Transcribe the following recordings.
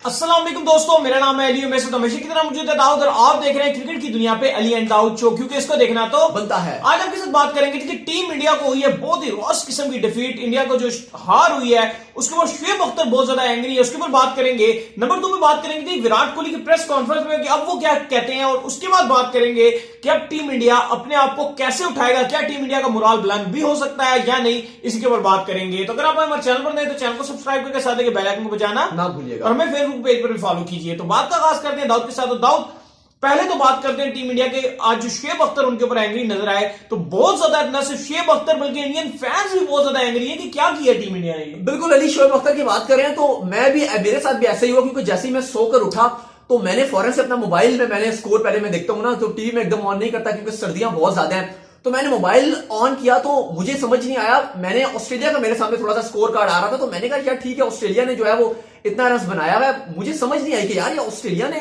अस्सलाम वालेकुम दोस्तों, मेरा नाम है अली। मैं हमेशा की तरह मौजूद है दाऊद और आप देख रहे हैं क्रिकेट की दुनिया पे अली एंड दाऊद शो, क्योंकि इसको देखना तो बनता है। आज आपके साथ बात करेंगे कि टीम इंडिया को हुई है बहुत ही रॉस किस्म की डिफीट। इंडिया को जो हार हुई है उसके बाद शुएब अख्तर बहुत ज्यादा एंग्री है, उसके ऊपर बात करेंगे। नंबर 2 पे बात करेंगे कि विराट कोहली की प्रेस कॉन्फ्रेंस में कि अब वो क्या कहते हैं, और उसके बाद बात करेंगे कि अब टीम इंडिया अपने आप को कैसे उठाएगा, क्या टीम इंडिया का मोराल बुलंद भी हो सकता है या नहीं, इसी के ऊपर बात करेंगे। तो अगर आप हमारे चैनल पर नए तो चैनल को सब्सक्राइब करके साथ बेल आइकन को बजाना ना भूलिएगा और हमें फेसबुक पेज पर भी फॉलो कीजिए। तो बात का आगाज करते हैं दाऊद के साथ। तो दाऊद, पहले तो बात करते हैं टीम इंडिया के। आज जो शुएब अख्तर उनके ऊपर एंग्री नजर आए, तो बहुत ज्यादा न सिर्फ शुएब अख्तर बल्कि इंडियन फैंस भी बहुत ज्यादा एंग्री है कि क्या किया टीम इंडिया ने। बिल्कुल अली, शुएब अख्तर की बात करें तो मेरे साथ भी ऐसा ही हुआ, क्योंकि जैसे ही मैं सोकर उठा तो मैंने फौरन से अपना मोबाइल में, मैंने स्कोर पहले मैं देखता हूं ना तो टीवी में एकदम ऑन नहीं करता क्योंकि सर्दियां बहुत ज्यादा हैं, तो मैंने मोबाइल ऑन किया तो मुझे समझ नहीं आया। मैंने ऑस्ट्रेलिया का मेरे सामने थोड़ा सा स्कोर कार्ड आ रहा था, तो मैंने कहा यार ठीक है, ऑस्ट्रेलिया ने जो है वो इतना रन बनाया हुआ है। मुझे समझ नहीं आई कि यार ये ऑस्ट्रेलिया ने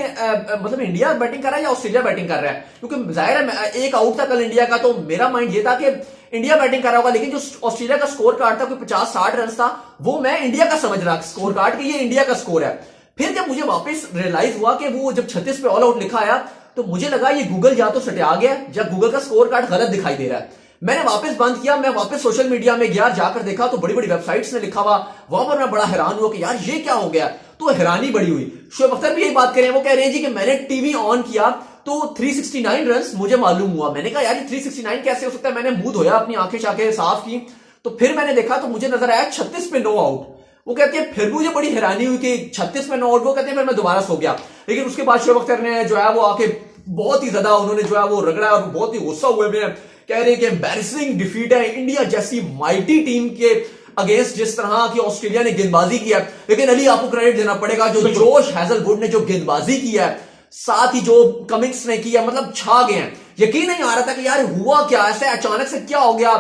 मतलब इंडिया बैटिंग कर रहा है या ऑस्ट्रेलिया बैटिंग कर रहा है, क्योंकि जाहिर है एक आउट था कल इंडिया का, तो मेरा माइंड ये था कि इंडिया बैटिंग कर रहा होगा। लेकिन जो ऑस्ट्रेलिया का स्कोर कार्ड था कोई 50-60 रन था, वो मैं इंडिया का समझ रहा स्कोर कार्ड कि ये इंडिया का स्कोर है। फिर जब मुझे वापस रियलाइज हुआ कि वो जब 36 पे ऑल आउट लिखा आया, तो मुझे लगा ये गूगल या तो सटिया गया या गूगल का स्कोर कार्ड गलत दिखाई दे रहा है। मैंने वापस बंद किया, मैं वापस सोशल मीडिया में गया, जाकर देखा तो बड़ी बड़ी वेबसाइट्स ने लिखा हुआ, वहां पर मैं बड़ा हैरान हुआ कि यार ये क्या हो गया। तो हैरानी बड़ी हुई। शुएब अख्तर भी यही बात करें, वो कह रहे हैं जी कि मैंने टीवी ऑन किया तो 369 रन मुझे मालूम हुआ। मैंने कहा यार 369 कैसे हो सकता है। मैंने मुंह धोया, अपनी आंखें शाखें साफ की, तो फिर मैंने देखा तो मुझे नजर आया 36 पे नो आउट। वो कहते हैं फिर मुझे बड़ी हैरानी हुई कि 36 में नो आउट। वो कहते हैं फिर मैं दोबारा सो गया। लेकिन उसके बाद शुएब अख्तर ने जो है वो आके बहुत ही ज्यादा उन्होंने जो है वो रगड़ा और बहुत ही गुस्सा हुए में कह रहे हैं कि एम्बैरेसिंग डिफीट है इंडिया जैसी माइटी टीम के अगेंस्ट, जिस तरह की ऑस्ट्रेलिया ने गेंदबाजी की है। लेकिन अली आपको क्रेडिट देना पड़ेगा, जो जोश हैजलवुड ने जो गेंदबाजी की है, साथ ही जो कमिंग्स ने किया, मतलब छा गए हैं। यकीन नहीं आ रहा था कि यार हुआ क्या, ऐसे अचानक से क्या हो गया,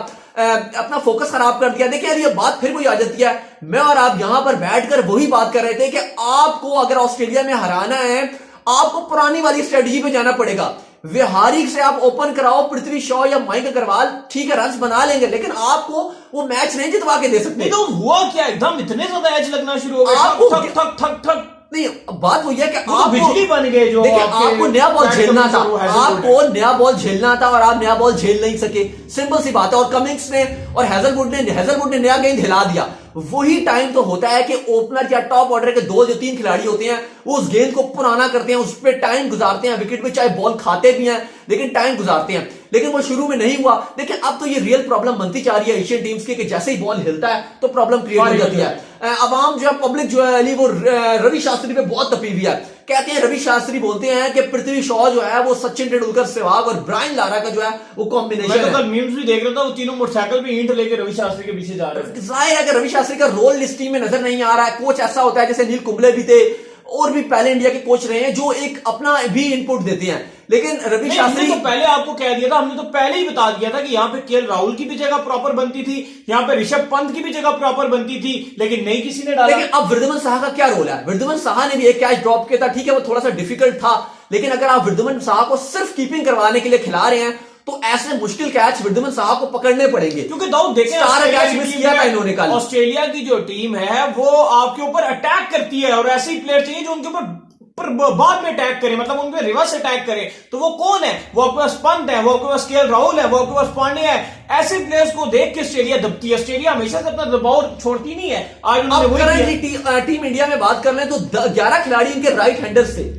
अपना फोकस खराब कर दिया। देखिए ये बात फिर वही आ जाती है, मैं और आप यहां पर बैठकर वही बात कर रहे थे कि आपको अगर ऑस्ट्रेलिया में हराना है, आपको पुरानी वाली स्ट्रेटजी पे जाना पड़ेगा। विहारी से आप ओपन कराओ, पृथ्वी शॉ या मयंक अग्रवाल, ठीक है रन बना लेंगे, लेकिन आपको वो मैच नहीं जितवा के दे सकते। तो हुआ क्या, एकदम इतने ज्यादा एज लगना शुरू हो गया, आपको ठक ठक ठक ठक। नहीं, बात वही है कि आप बिजली बन गए। जो देखिए आपको नया बॉल झेलना था, आपको नया बॉल झेलना था और आप नया बॉल झेल नहीं सके, सिंपल सी बात है। और कमिंग्स ने और हैजलवुड ने नया गेंद हिला दिया। वही टाइम तो होता है कि ओपनर या टॉप ऑर्डर के 2 या 3 खिलाड़ी होते हैं, वो उस गेंद को पुराना करते हैं, उस पर टाइम गुजारते हैं, विकेट पे चाहे बॉल खाते भी हैं लेकिन टाइम गुजारते हैं। लेकिन वो शुरू में नहीं हुआ। देखिए अब तो ये रियल प्रॉब्लम बनती जा रही है एशियन टीम्स की कि जैसे ही बॉल हिलता है तो प्रॉब्लम क्रिएट हो जाती है। अवाम जो है, पब्लिक जो है अली, वो रवि शास्त्री पे बहुत तपी हुई है। कहते हैं रवि शास्त्री बोलते हैं कि पृथ्वी शॉ जो है वो सचिन तेंदुलकर, सहवाग और ब्रायन लारा का जो है वो कॉम्बिनेशन है। कल मीम्स भी देख रहा था, वो तीनों मोटरसाइकिल पे ईंट लेके रवि शास्त्री के पीछे जा रहे हैं। जाहिर है कि रवि शास्त्री का रोल इस टीम में नजर नहीं आ रहा है। कोच ऐसा होता है जैसे नील कुंबले भी थे और भी पहले इंडिया के कोच रहे हैं, जो एक अपना भी इनपुट देते हैं। लेकिन रवि शास्त्री तो पहले आपको कह दिया था, हमने तो पहले ही बता दिया था कि यहाँ पे केएल राहुल की भी जगह प्रॉपर बनती थी, यहाँ पे ऋषभ पंत की भी जगह प्रॉपर बनती थी, लेकिन नहीं किसी ने डाला। लेकिन अब वृद्धिमान साहा का क्या रोल है? वृद्धिमान साहा ने भी एक कैच ड्रॉप किया था, ठीक है वो थोड़ा सा डिफिकल्ट था, लेकिन अगर आप वृद्धिमान साहा को सिर्फ कीपिंग करवाने के लिए खिला रहे हैं तो ऐसे मुश्किल कैच वृद्धिमान साहा को पकड़ने पड़ेंगे। क्योंकि दाऊद देखें, सारा कैच मिस किया था इन्होंने कल। ऑस्ट्रेलिया की जो टीम है वो आपके ऊपर अटैक करती है, और ऐसे ही प्लेयर चाहिए जो उनके ऊपर बाद में अटैक करे, मतलब उनपे रिवर्स अटैक करे। तो वो कौन है? वो आपके पास पंत है, वो आपके पास केएल राहुल है, वो आपके पास पांडे है। ऐसे प्लेयर्स को देख के ऑस्ट्रेलिया दबती है। ऑस्ट्रेलिया हमेशा से अपना दबाव छोड़ती नहीं है। आज उन्होंने टीम इंडिया में बात कर लें तो 11 खिलाड़ी इनके राइट हैंडर्स थे।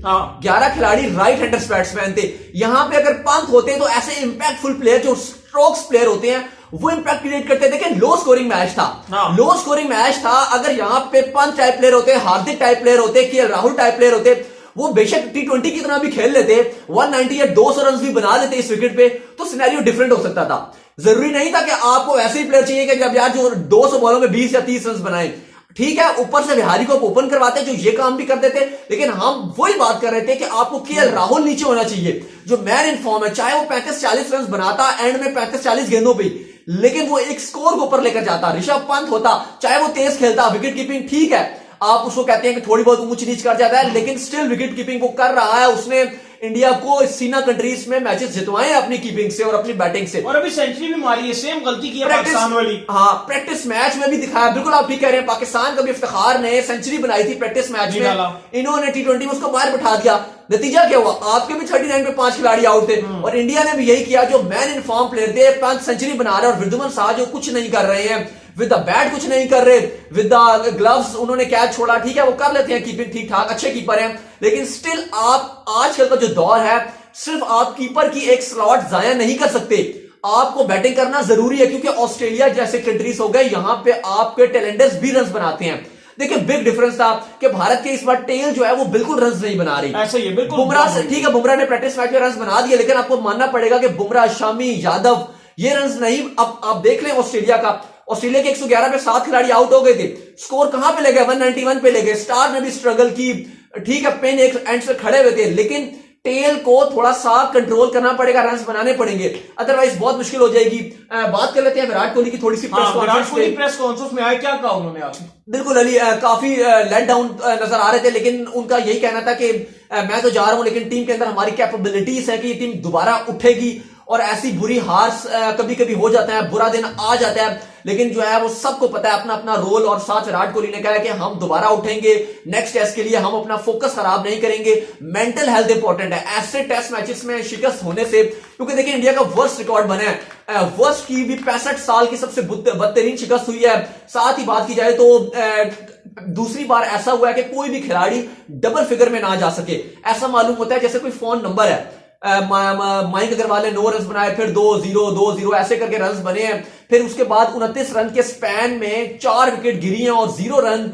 11 खिलाड़ी राइट हैंडर्स बैट्समैन थे। यहां पे अगर पंत होते तो ऐसे इंपैक्टफुल प्लेयर जो स्ट्रोक्स प्लेयर होते हैं वो इंपैक्ट क्रिएट करते। देखें लो स्कोरिंग मैच था, लो स्कोरिंग मैच था। अगर यहां पे पंत टाइप प्लेयर होते, हार्दिक टाइप प्लेयर होते, केएल राहुल टाइप प्लेयर होते, वो बेशक T20 की तरह भी खेल लेते, 190 या 200 रन भी बना लेते इस विकेट पे, तो सिनेरियो डिफरेंट हो सकता था। जरूरी नहीं था कि आपको ऐसे ही प्लेयर चाहिए कि जब यार जो 200 बॉलों में 20 या 30 रन बनाए। ठीक है, ऊपर से विहारी को ओपन करवाते जो ये काम भी कर देते, लेकिन हम वही बात कर रहे थे कि आपको केएल राहुल नीचे होना चाहिए, जो मैन इन फॉर्म है। चाहे वो 35-40 रन बनाता एंड में 35-40 गेंदों पर, लेकिन वो एक स्कोर को ऊपर लेकर जाता। ऋषभ पंत होता, चाहे वो तेज खेलता, विकेट कीपिंग ठीक है, आप उसको कहते हैं कि थोड़ी बहुत ऊंच नीच कर जाता है, लेकिन स्टिल विकेट कीपिंग वो कर रहा है। उसने इंडिया को सीना कंट्रीज में मैचेस जितवाए अपनी कीपिंग से और अपनी बैटिंग से। और अभी सेंचुरी भी मारी है, सेम गलती की है पाकिस्तान वाली। हाँ, प्रैक्टिस मैच में भी दिखाया, बिल्कुल आप ठीक कह रहे हैं। पाकिस्तान का भी इफ्तिखार ने सेंचुरी बनाई थी प्रैक्टिस मैच में, इन्होंने T20 में उसको बाहर बैठा दिया। नतीजा क्या हुआ? आपके भी 39 पे 5 खिलाड़ी आउट थे और इंडिया ने भी यही किया। जो मैन इन फॉर्म प्लेयर थे, पंत सेंचुरी बना रहे और वृद्धमन शाह जो कुछ नहीं कर रहे हैं, विद द बैट कुछ नहीं कर रहे, विद द ग्लव्स उन्होंने कैच छोड़ा। ठीक है, वो कर लेते हैं कीपिंग ठीक ठाक, अच्छे कीपर हैं, लेकिन स्टिल आप आजकल का जो दौर है, सिर्फ आप कीपर की एक स्लॉट जाया नहीं कर सकते, आपको बैटिंग करना जरूरी है। क्योंकि ऑस्ट्रेलिया जैसे कंट्रीज हो गए, यहां पे आपके टैलेंटर्स भी रन बनाते हैं। देखिए बिग डिफरेंस था कि भारत के इस बार टेल जो है वो बिल्कुल रन नहीं बना रही। ऐसा ही है, बिल्कुल। बुमराह से ठीक है, बुमराह ने प्रैक्टिस मैच में रन बना दिए, लेकिन आपको मानना पड़ेगा कि बुमराह, शामी, यादव ये रन नहीं। अब आप देख लें ऑस्ट्रेलिया का, ऑस्ट्रेलिया के 111 पे 7 खिलाड़ी आउट हो गए थे, स्कोर कहां पे ले गए? 191 पे ले गए। स्टार ने भी स्ट्रगल की, ठीक है, पेन एक एंड से खड़े हुए थे, लेकिन टेल को थोड़ा सा कंट्रोल करना पड़ेगा, रन बनाने पड़ेंगे, अदरवाइज बहुत मुश्किल हो जाएगी। बात कर लेते हैं विराट कोहली की थोड़ी सी। विराट कोहली प्रेस कॉन्फ्रेंस में आए, क्या कहा उन्होंने आज? बिल्कुल अली, काफी लेट डाउन नजर आ रहे थे, लेकिन उनका यही कहना था कि मैं तो जा रहा हूं, लेकिन टीम के अंदर हमारी कैपेबिलिटीज है कि ये टीम दोबारा उठेगी और ऐसी बुरी हार कभी कभी हो जाता है, बुरा दिन आ जाता है, लेकिन जो है वो सबको पता है अपना अपना रोल। और साथ विराट कोहली ने कहा है कि हम दोबारा उठेंगे, नेक्स्ट टेस्ट के लिए हम अपना फोकस खराब नहीं करेंगे। मेंटल हेल्थ इंपॉर्टेंट है ऐसे टेस्ट मैचेस में शिकस्त होने से, क्योंकि देखिए इंडिया का वर्स्ट रिकॉर्ड बना है, वर्स्ट की भी 65 साल की सबसे बदतरीन शिकस्त हुई है। साथ ही बात की जाए तो दूसरी बार ऐसा हुआ है कि कोई भी खिलाड़ी डबल फिगर में ना जा सके। ऐसा मालूम होता है जैसे कोई फोन नंबर है, मयंक अग्रवाल ने 9 रन बनाए, फिर 2-0 2-0 ऐसे करके रन बने हैं, फिर उसके बाद 29 रन के स्पैन में 4 विकेट गिरी हैं और 0 रन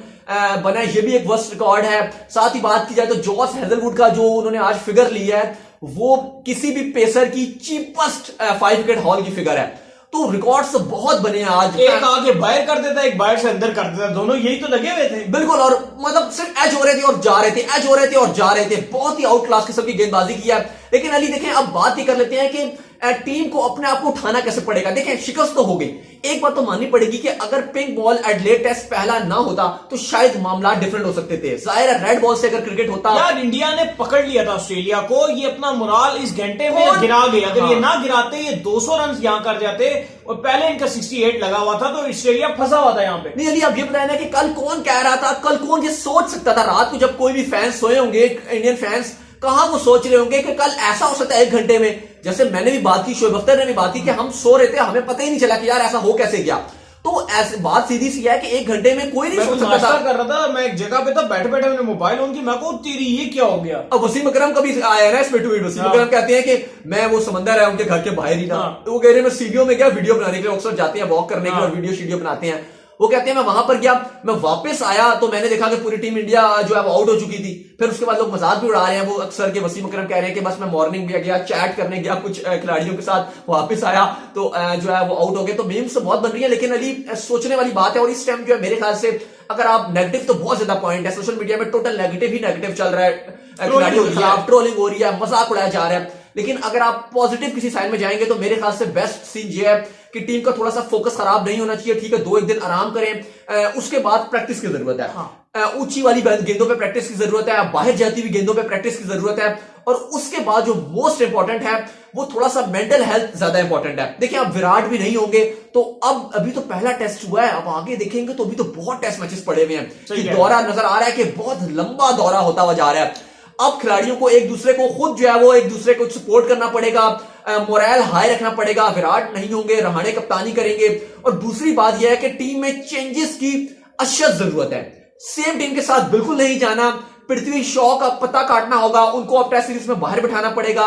बना, ये भी एक वर्स्ट रिकॉर्ड है। साथ ही बात की जाए तो जॉस हेजलवुड का जो उन्होंने आज फिगर लिया है, वो किसी भी पेसर की चीपेस्ट 5 विकेट हॉल की फिगर है। तो रिकॉर्ड्स बहुत बने हैं आज। एक आगे बाहर कर देता, एक बाहर से अंदर कर देता, दोनों यही तो लगे हुए थे। बिल्कुल, और मतलब सिर्फ एज हो रहे थे और जा रहे थे, एज हो रहे थे और जा रहे थे, बहुत ही आउट क्लास किस्म की गेंदबाजी की है। लेकिन अली देखें, अब बात ही कर लेते हैं कि टीम को अपने आप को उठाना कैसे पड़ेगा। देखें शिकस्त तो हो गई, एक बात तो माननी पड़ेगी कि अगर पिंक बॉल एडलेड टेस्ट पहला ना होता तो शायद मामला डिफरेंट हो सकते थे। जाहिर है रेड बॉल से अगर क्रिकेट होता, यार इंडिया ने पकड़ लिया था ऑस्ट्रेलिया को, ये अपना मोराल इस घंटे में गिरा गया। अगर ये ना गिराते, ये 200 रन यहां कर जाते और पहले इनका 68 लगा हुआ था, तो ऑस्ट्रेलिया फंसा हुआ था यहां पे। नहीं अली, आप ये बताया ना कि कल कौन कह रहा था, कल कौन ये सोच सकता था रात को जब कोई भी फैंस सोए होंगे, इंडियन फैंस, कहां वो सोच रहे होंगे कि कल ऐसा हो सकता है 1 घंटे में। जैसे मैंने भी बात की, शोएब अख्तर ने भी बात की कि हम सो रहे थे, हमें पता ही नहीं चला कि यार ऐसा हो कैसे गया। तो ऐसे बात सीधी सी है कि 1 घंटे में कोई नहीं सोच सकता था। कर रहा था, मैं एक जगह पे था, बैठे बैठे मैंने मोबाइल ऑन की, मैं को तेरी ये क्या हो गया। अब वसीम अकरम का भी आया ना इसमें ट्वीट। वसीम अकरम कहते हैं कि मैं वो समंदर है उनके घर के बाहर ही था, तो वो कह रहे हैं मैं सीढ़ियों में गया वीडियो बनाने के लिए, अक्सर जाते हैं वॉक करने के लिए और वीडियो शीडियो बनाते हैं। वो कहते हैं मैं वहां पर गया, मैं वापस आया तो मैंने देखा कि पूरी टीम इंडिया जो है वो आउट हो चुकी थी। फिर उसके बाद लोग मजाक भी उड़ा रहे हैं, वो अक्सर के वसीम अकरम कह रहे हैं कि बस मैं मॉर्निंग में गया, चैट करने गया कुछ खिलाड़ियों के साथ, वापस आया तो जो है वो आउट हो गए। तो मीम्स तो बहुत बन रही है, लेकिन अली सोचने वाली बात है। और इस टाइम जो है मेरे ख्याल से अगर आप नेगेटिव, तो बहुत ज्यादा पॉइंट है सोशल मीडिया में, टोटल नेगेटिव ही नेगेटिव चल रहा है, खिलाड़ियों के खिलाफ ट्रोलिंग हो रही है, मजाक उड़ाया जा रहा है। लेकिन अगर आप पॉजिटिव किसी साइड में जाएंगे तो मेरे ख्याल से बेस्ट सीन ये है कि टीम का थोड़ा सा फोकस खराब नहीं होना चाहिए। ठीक है, 2-1 दिन आराम करें, उसके बाद प्रैक्टिस की जरूरत है। ऊंची वाली गेंदों पे प्रैक्टिस की जरूरत है, बाहर जाती हुई गेंदों पे प्रैक्टिस की जरूरत है। और उसके बाद जो मोस्ट इंपॉर्टेंट है वो थोड़ा सा मेंटल हेल्थ ज्यादा इंपॉर्टेंट है। देखिए अब विराट भी नहीं होंगे तो अब अभी तो पहला टेस्ट हुआ है, अब आगे देखेंगे तो अभी तो बहुत टेस्ट मैचेस पड़े हुए हैं कि दौरा नजर आ रहा है कि बहुत लंबा दौरा होता हुआ जा रहा है। अब खिलाड़ियों को एक दूसरे को खुद जो है वो एक दूसरे को सपोर्ट करना पड़ेगा, मोरल हाई रखना पड़ेगा। विराट नहीं होंगे, रहाणे कप्तानी करेंगे। और दूसरी बात यह है कि टीम में चेंजेस की अशद जरूरत है। सेम टीम के साथ बिल्कुल नहीं जाना, पृथ्वी शॉ का पता काटना होगा, उनको अब टेस्ट सीरीज में बाहर बिठाना पड़ेगा।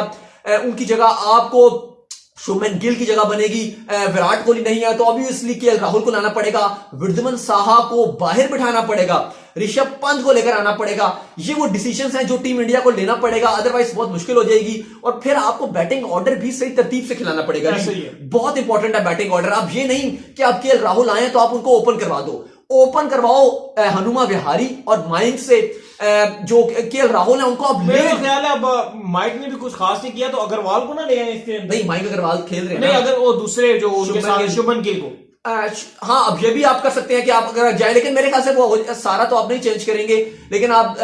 उनकी जगह आपको शुभमन गिल की जगह बनेगी। विराट कोहली नहीं है तो ऑब्वियसली केएल राहुल को लाना पड़ेगा, वृद्धमन साहा को बाहर बिठाना पड़ेगा, ऋषभ पंत को लेकर आना पड़ेगा। ये वो डिसीजंस हैं जो टीम इंडिया को लेना पड़ेगा, अदरवाइज बहुत मुश्किल हो जाएगी। और फिर आपको बैटिंग ऑर्डर भी सही तरतीब से खिलाना पड़ेगा। बहुत इंपॉर्टेंट है बैटिंग ऑर्डर। अब ये नहीं कि आप केएल राहुल आए तो आप उनको ओपन करवा दो, ओपन करवाओ हनुमा विहारी और माइंक से। जो केएल राहुल है उनको अब मेरा ख्याल है अब माइक ने भी कुछ खास नहीं किया तो अग्रवाल को ना ले आए इसके। नहीं, माइक अग्रवाल खेल रहे हैं नहीं, अगर वो दूसरे जो उनके साथ शुभमन गिल को हाँ, अब ये भी आप कर सकते हैं कि आप अगर जाए, लेकिन मेरे ख्याल से वो सारा तो आप नहीं चेंज करेंगे, लेकिन आप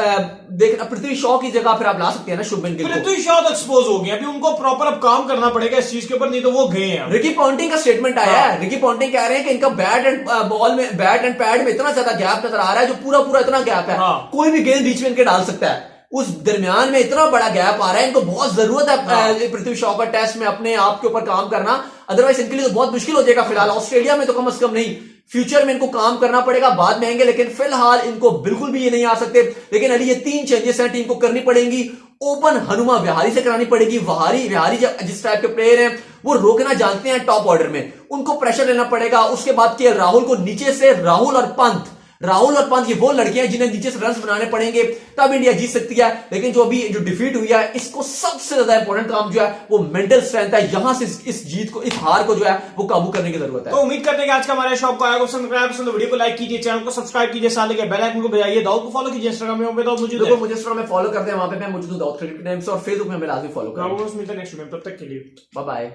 देखना पृथ्वी शॉ की जगह फिर आप ला सकते हैं ना शुभमन गिल को। पृथ्वी शॉ तो एक्सपोज हो गए, अभी उनको प्रॉपर अब काम करना पड़ेगा इस चीज के ऊपर, नहीं तो वो गए हैं। रिकी पॉन्टिंग का स्टेटमेंट आया है, रिकी पॉन्टिंग कह रहे हैं कि इनका बैट एंड बॉल में, बैट एंड पैड में इतना ज्यादा गैप नजर आ रहा है, जो पूरा पूरा इतना गैप है, कोई भी गेंद बीच में इनके डाल सकता है, उस दरमियान में इतना बड़ा गैप आ रहा है, इनको बहुत जरूरत है पृथ्वी शॉ का टेस्ट में अपने आप के ऊपर काम करना, अदरवाइज इनके लिए तो बहुत मुश्किल हो जाएगा। फिलहाल ऑस्ट्रेलिया में तो कम से कम नहीं, फ्यूचर में इनको काम करना पड़ेगा, बाद में आएंगे, लेकिन फिलहाल इनको बिल्कुल भी ये नहीं आ सकते। लेकिन अली ये 3 चेंजेस हैं टीम को करनी पड़ेंगी। ओपन हनुमा विहारी से करानी पड़ेगी। विहारी जिस टाइप के प्लेयर हैं वो रोकना जानते हैं टॉप ऑर्डर में, उनको प्रेशर लेना पड़ेगा। उसके बाद के राहुल को नीचे से, राहुल और पंत ये वो लड़के हैं जिन्हें नीचे से रन बनाने पड़ेंगे, तब इंडिया जीत सकती है। लेकिन जो अभी जो डिफीट हुई है, इसको सबसे ज्यादा इंपॉर्टेंट काम जो है वो मेंटल स्ट्रेंथ है। यहां से इस जीत को, इस हार को जो है वो काबू करने की जरूरत है। तो उम्मीद करते हैं कि आज का हमारे शॉप को आएगा पसंद, वीडियो को लाइक कीजिए, चैनल को सब्सक्राइब कीजिए, साथ ही बेल आइकन को बजाइए, दाऊद को फॉलो कीजिए, इंस्टाग्राम में मुझे इंस्टाग्राम में फॉलो करते हैं, वहां पे मैं मौजूद हूं दाऊद क्रिकेट नेम से, और फेसबुक में मैं लाजमी फॉलो करूंगा। मिलते हैं नेक्स्ट वीडियो में, तब तक के लिए बाय बाय।